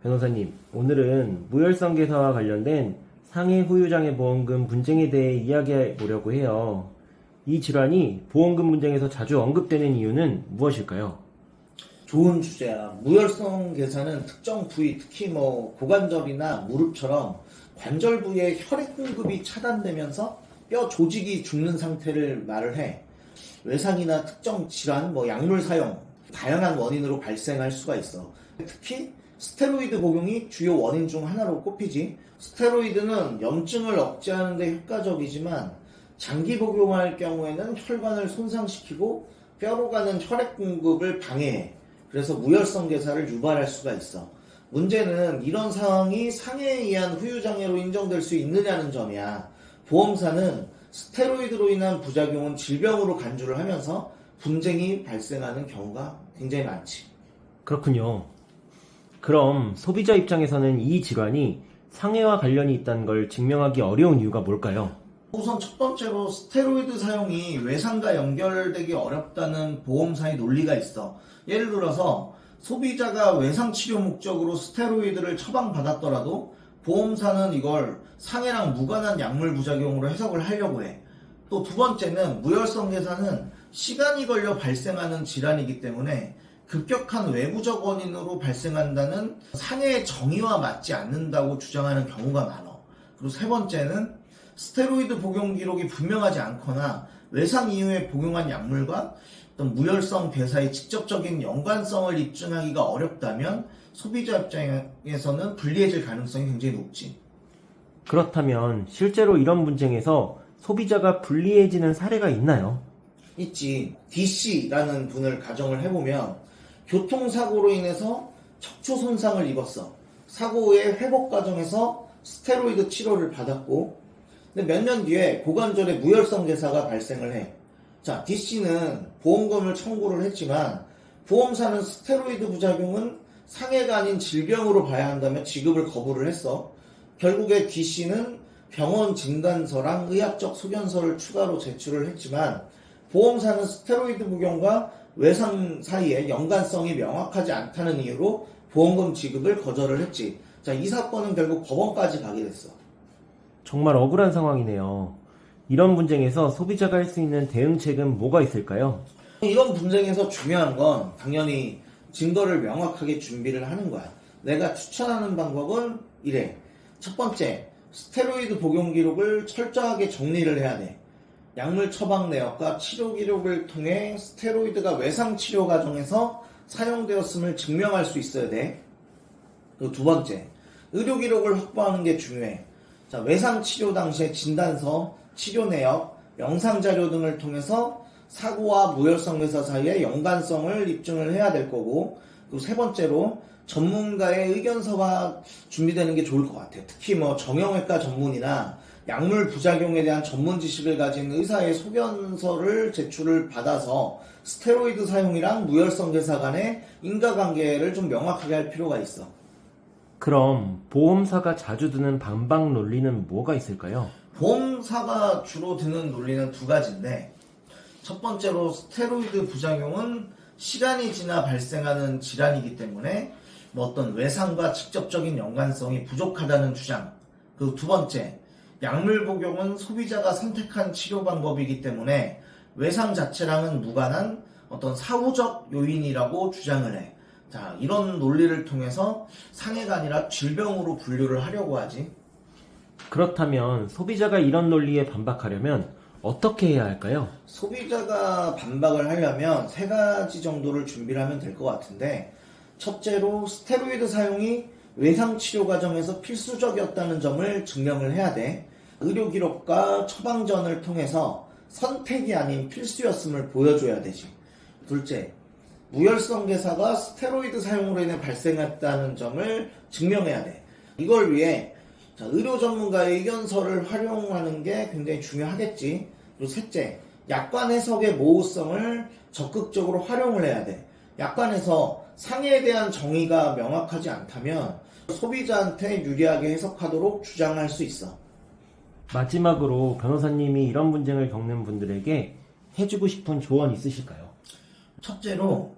변호사님, 오늘은 무혈성계사와 관련된 상해 후유장애 보험금 분쟁에 대해 이야기해 보려고 해요. 이 질환이 보험금 분쟁에서 자주 언급되는 이유는 무엇일까요? 좋은 주제야. 무혈성 괴사는 특정 부위, 특히 고관절이나 무릎처럼 관절 부위에 혈액 공급이 차단되면서 뼈 조직이 죽는 상태를 말을 해. 외상이나 특정 질환, 약물 사용, 다양한 원인으로 발생할 수가 있어. 특히 스테로이드 복용이 주요 원인 중 하나로 꼽히지. 스테로이드는 염증을 억제하는 데 효과적이지만 장기 복용할 경우에는 혈관을 손상시키고 뼈로 가는 혈액 공급을 방해해. 그래서 무혈성 괴사를 유발할 수가 있어. 문제는 이런 상황이 상해에 의한 후유장애로 인정될 수 있느냐는 점이야. 보험사는 스테로이드로 인한 부작용은 질병으로 간주를 하면서 분쟁이 발생하는 경우가 굉장히 많지. 그렇군요. 그럼 소비자 입장에서는 이 질환이 상해와 관련이 있다는 걸 증명하기 어려운 이유가 뭘까요? 우선 첫 번째로 스테로이드 사용이 외상과 연결되기 어렵다는 보험사의 논리가 있어. 예를 들어서 소비자가 외상 치료 목적으로 스테로이드를 처방받았더라도 보험사는 이걸 상해랑 무관한 약물 부작용으로 해석을 하려고 해. 또 두 번째는 무혈성 괴사는 시간이 걸려 발생하는 질환이기 때문에 급격한 외부적 원인으로 발생한다는 상해의 정의와 맞지 않는다고 주장하는 경우가 많아. 그리고 세 번째는 스테로이드 복용 기록이 분명하지 않거나 외상 이후에 복용한 약물과 어떤 무혈성 괴사의 직접적인 연관성을 입증하기가 어렵다면 소비자 입장에서는 불리해질 가능성이 굉장히 높지. 그렇다면 실제로 이런 분쟁에서 소비자가 불리해지는 사례가 있나요? 있지. D씨라는 분을 가정을 해보면 교통사고로 인해서 척추 손상을 입었어. 사고 후에 회복 과정에서 스테로이드 치료를 받았고, 근데 몇 년 뒤에 고관절에 무혈성 괴사가 발생을 해. 자, D씨는 보험금을 청구를 했지만 보험사는 스테로이드 부작용은 상해가 아닌 질병으로 봐야 한다며 지급을 거부를 했어. 결국에 D씨는 병원 진단서랑 의학적 소견서를 추가로 제출을 했지만 보험사는 스테로이드 복용과 외상 사이에 연관성이 명확하지 않다는 이유로 보험금 지급을 거절을 했지. 자, 이 사건은 결국 법원까지 가게 됐어. 정말 억울한 상황이네요. 이런 분쟁에서 소비자가 할 수 있는 대응책은 뭐가 있을까요? 이런 분쟁에서 중요한 건 당연히 증거를 명확하게 준비를 하는 거야. 내가 추천하는 방법은 이래. 첫 번째, 스테로이드 복용 기록을 철저하게 정리를 해야 돼. 약물 처방 내역과 치료 기록을 통해 스테로이드가 외상 치료 과정에서 사용되었음을 증명할 수 있어야 돼. 그리고 두 번째, 의료 기록을 확보하는 게 중요해. 자, 외상 치료 당시의 진단서, 치료 내역, 영상 자료 등을 통해서 사고와 무혈성 괴사 사이의 연관성을 입증을 해야 될 거고, 그리고 세 번째로 전문가의 의견서가 준비되는 게 좋을 것 같아. 특히 정형외과 전문이나 약물 부작용에 대한 전문 지식을 가진 의사의 소견서를 제출을 받아서 스테로이드 사용이랑 무혈성 괴사 간의 인과관계를 좀 명확하게 할 필요가 있어. 그럼 보험사가 자주 드는 반박 논리는 뭐가 있을까요? 보험사가 주로 드는 논리는 두 가지인데, 첫 번째로 스테로이드 부작용은 시간이 지나 발생하는 질환이기 때문에 어떤 외상과 직접적인 연관성이 부족하다는 주장. 그리고 두 번째, 약물 복용은 소비자가 선택한 치료 방법이기 때문에 외상 자체랑은 무관한 어떤 사후적 요인이라고 주장을 해. 자, 이런 논리를 통해서 상해가 아니라 질병으로 분류를 하려고 하지. 그렇다면 소비자가 이런 논리에 반박하려면 어떻게 해야 할까요? 소비자가 반박을 하려면 세 가지 정도를 준비를 하면 될 것 같은데, 첫째로 스테로이드 사용이 외상 치료 과정에서 필수적이었다는 점을 증명을 해야 돼. 의료 기록과 처방전을 통해서 선택이 아닌 필수였음을 보여줘야 되지. 둘째, 무혈성 괴사가 스테로이드 사용으로 인해 발생했다는 점을 증명해야 돼. 이걸 위해 의료 전문가의 의견서를 활용하는 게 굉장히 중요하겠지. 그리고 셋째, 약관 해석의 모호성을 적극적으로 활용을 해야 돼. 약관에서 상해에 대한 정의가 명확하지 않다면 소비자한테 유리하게 해석하도록 주장할 수 있어. 마지막으로 변호사님이 이런 분쟁을 겪는 분들에게 해주고 싶은 조언 있으실까요? 첫째로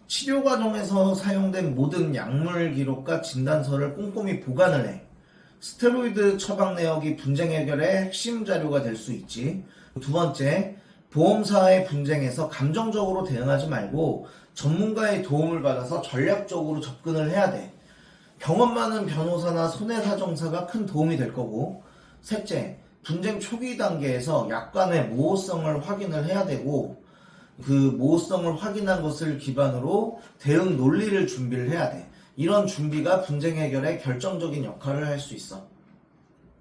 치료 과정에서 사용된 모든 약물 기록과 진단서를 꼼꼼히 보관을 해. 스테로이드 처방 내역이 분쟁 해결의 핵심 자료가 될 수 있지. 두 번째, 보험사의 분쟁에서 감정적으로 대응하지 말고 전문가의 도움을 받아서 전략적으로 접근을 해야 돼. 경험 많은 변호사나 손해사정사가 큰 도움이 될 거고. 셋째, 분쟁 초기 단계에서 약관의 모호성을 확인을 해야 되고, 그 모호성을 확인한 것을 기반으로 대응 논리를 준비를 해야 돼. 이런 준비가 분쟁 해결에 결정적인 역할을 할 수 있어.